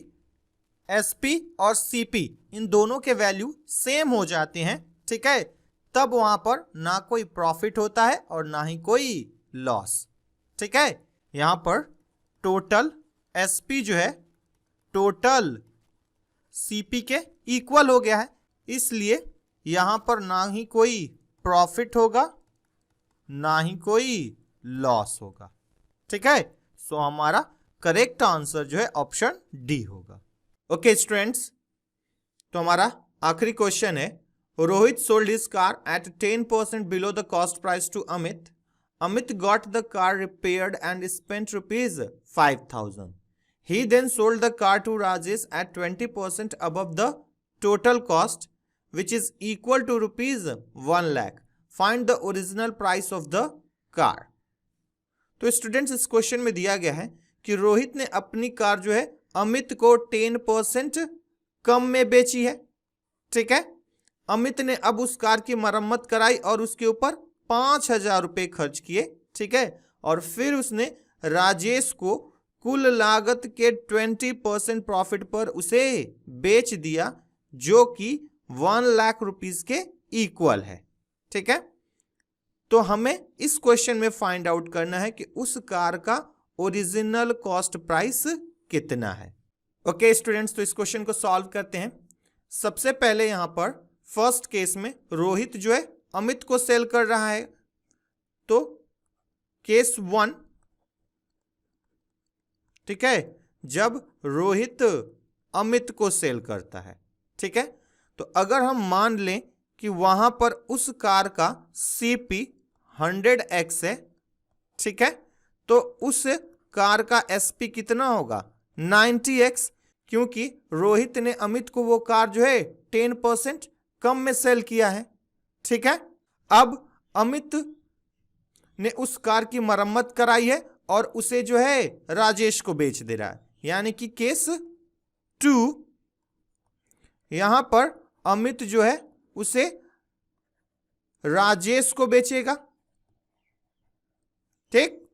SP और CP इन दोनों के वैल्यू सेम हो जाते हैं, ठीक है, तब वहां पर ना कोई प्रॉफिट होता है और ना ही कोई लॉस, ठीक है। यहां पर टोटल SP जो है टोटल CP के इक्वल हो गया है, इसलिए यहां पर ना ही कोई प्रॉफिट होगा ना ही कोई लॉस होगा, ठीक है। सो हमारा करेक्ट आंसर जो है ऑप्शन डी होगा। ओके स्टूडेंट्स, तो हमारा आखिरी क्वेश्चन है, Rohit sold his car at 10% below the cost price to Amit. Amit got the car repaired and spent rupees 5,000. He then sold the car to Rajesh at 20% above the total cost, which is equal to rupees 1 lakh. Find the original price of the car. तो students इस question में दिया गया है कि रोहित ने अपनी car जो है अमित को 10% कम में बेची है, ठीक है। अमित ने अब उस कार की मरम्मत कराई और उसके ऊपर 5,000 रुपये खर्च किए, ठीक है, और फिर उसने राजेश को कुल लागत के 20% प्रॉफिट पर उसे बेच दिया, जो कि 1 लाख रुपीस के इक्वल है, ठीक है। तो हमें इस क्वेश्चन में फाइंड आउट करना है कि उस कार का ओरिजिनल कॉस्ट प्राइस कितना है। ओके स्टूडेंट्स, तो इस क्वेश्चन को सॉल्व करते हैं। सबसे पहले यहां पर फर्स्ट केस में रोहित जो है अमित को सेल कर रहा है, तो केस 1, ठीक है, जब रोहित अमित को सेल करता है, ठीक है, तो अगर हम मान लें कि वहां पर उस कार का CP 100x है, ठीक है, तो उस कार का SP कितना होगा 90x, क्योंकि रोहित ने अमित को वो कार जो है 10% कम में सेल किया है, ठीक है। अब अमित ने उस कार की मरम्मत कराई है और उसे जो है राजेश को बेच दे रहा है, यानी कि केस 2, यहां पर अमित जो है उसे राजेश को बेचेगा। ठीक,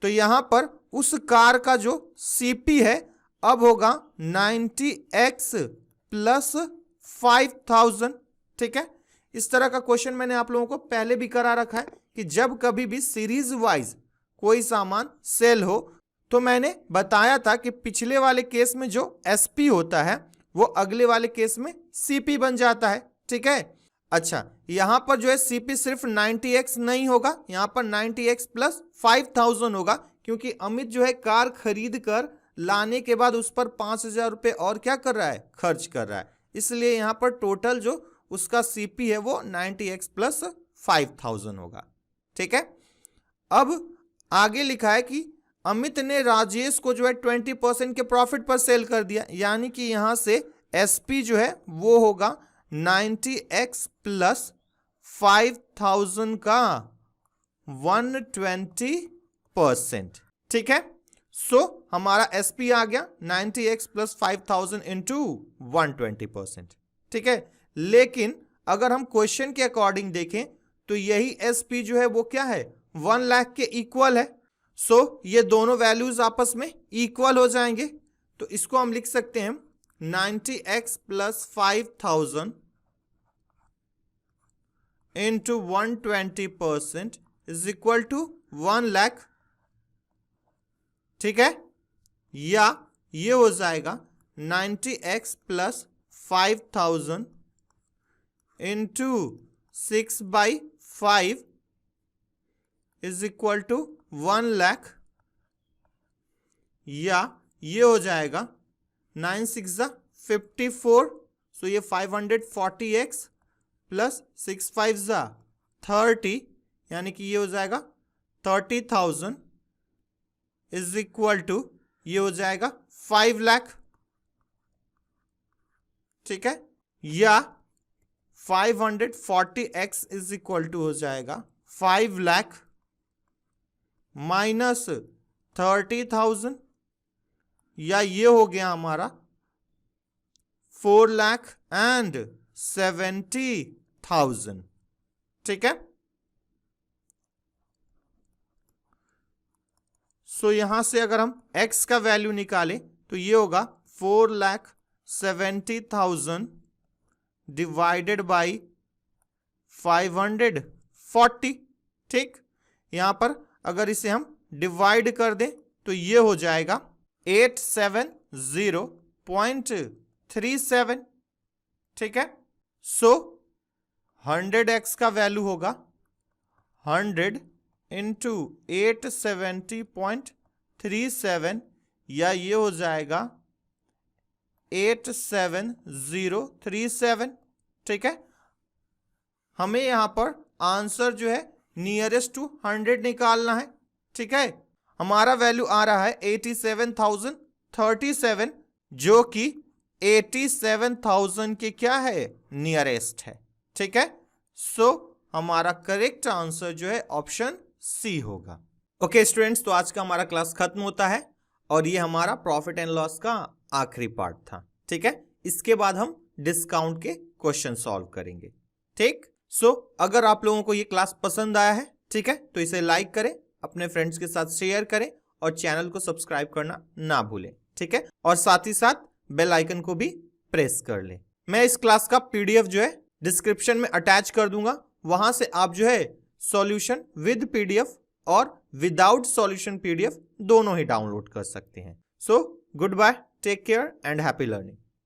तो यहां पर उस कार का जो सीपी है अब होगा 90x प्लस 5000। ठीक है, इस तरह का क्वेश्चन मैंने आप लोगों को पहले भी करा रखा है कि जब कभी भी सीरीज वाइज कोई सामान सेल हो तो मैंने बताया था कि पिछले वाले केस में जो एसपी होता है वो अगले वाले केस में सीपी बन जाता है। ठीक है, अच्छा यहां पर जो है सीपी सिर्फ 90x नहीं होगा, यहां पर 90x प्लस 5000 होगा, क्योंकि अमित जो है कार खरीद कर लाने के बाद उस पर 5000 रुपये और क्या कर रहा है, खर्च कर रहा है, इसलिए यहां पर टोटल जो उसका सीपी है वो 90x प्लस 5000 होगा। ठीक है, अब आगे लिखा है कि अमित ने राजेश को जो है 20% के प्रॉफिट पर सेल कर दिया, यानी कि यहां से एसपी जो है वो होगा 90x प्लस 5000 का 120%। ठीक है, सो हमारा एसपी आ गया 90x प्लस 5000 इंटू 120%। ठीक है, लेकिन अगर हम क्वेश्चन के अकॉर्डिंग देखें तो यही एसपी जो है वो क्या है, 1 लाख के इक्वल है। सो ये दोनों वैल्यूज आपस में इक्वल हो जाएंगे, तो इसको हम लिख सकते हैं 90x plus 5000 into 120% is equal to 1 lakh. ठीक है, या ये हो जाएगा 90x plus 5000 into 6/5 is equal to 1 lakh, या ये हो जाएगा 9 6 54, सो ये 540x प्लस 6 5 30, यानी कि ये हो जाएगा 30,000 इज इक्वल टू ये हो जाएगा 5 लाख। ठीक है, या 540x इज इक्वल टू हो जाएगा 5 लाख माइनस 30,000, या ये हो गया हमारा 4,70,000। ठीक है, सो यहां से अगर हम x का वैल्यू निकालें तो ये होगा 4,70,000 डिवाइडेड बाई 540। ठीक, यहां पर अगर इसे हम डिवाइड कर दें तो ये हो जाएगा 870.37। ठीक है, सो 100x का वैल्यू होगा 100 इंटू 870.37, या ये हो जाएगा 87037। ठीक है, हमें यहां पर आंसर जो है नियरेस्ट टू 100 निकालना है। ठीक है, हमारा वैल्यू आ रहा है 87,037, जो कि 87,000 के क्या है, नियरेस्ट है। ठीक है, सो हमारा करेक्ट आंसर जो है ऑप्शन सी होगा। ओके स्टूडेंट्स, तो आज का हमारा क्लास खत्म होता है और ये हमारा प्रॉफिट एंड लॉस का आखिरी पार्ट था। ठीक है, इसके बाद हम डिस्काउंट के क्वेश्चन सॉल्व करेंगे। ठीक, सो अगर आप लोगों को ये क्लास पसंद आया है, ठीक है, तो इसे लाइक करें, अपने फ्रेंड्स के साथ शेयर करें और चैनल को सब्सक्राइब करना ना भूलें। ठीक है, और साथ ही साथ बेल आइकन को भी प्रेस कर लें। मैं इस क्लास का पीडीएफ जो है डिस्क्रिप्शन में अटैच कर दूंगा, वहां से आप जो है सॉल्यूशन विद पीडीएफ और विदाउट सॉल्यूशन पीडीएफ दोनों ही डाउनलोड कर सकते हैं। So good bye, take care and happy learning.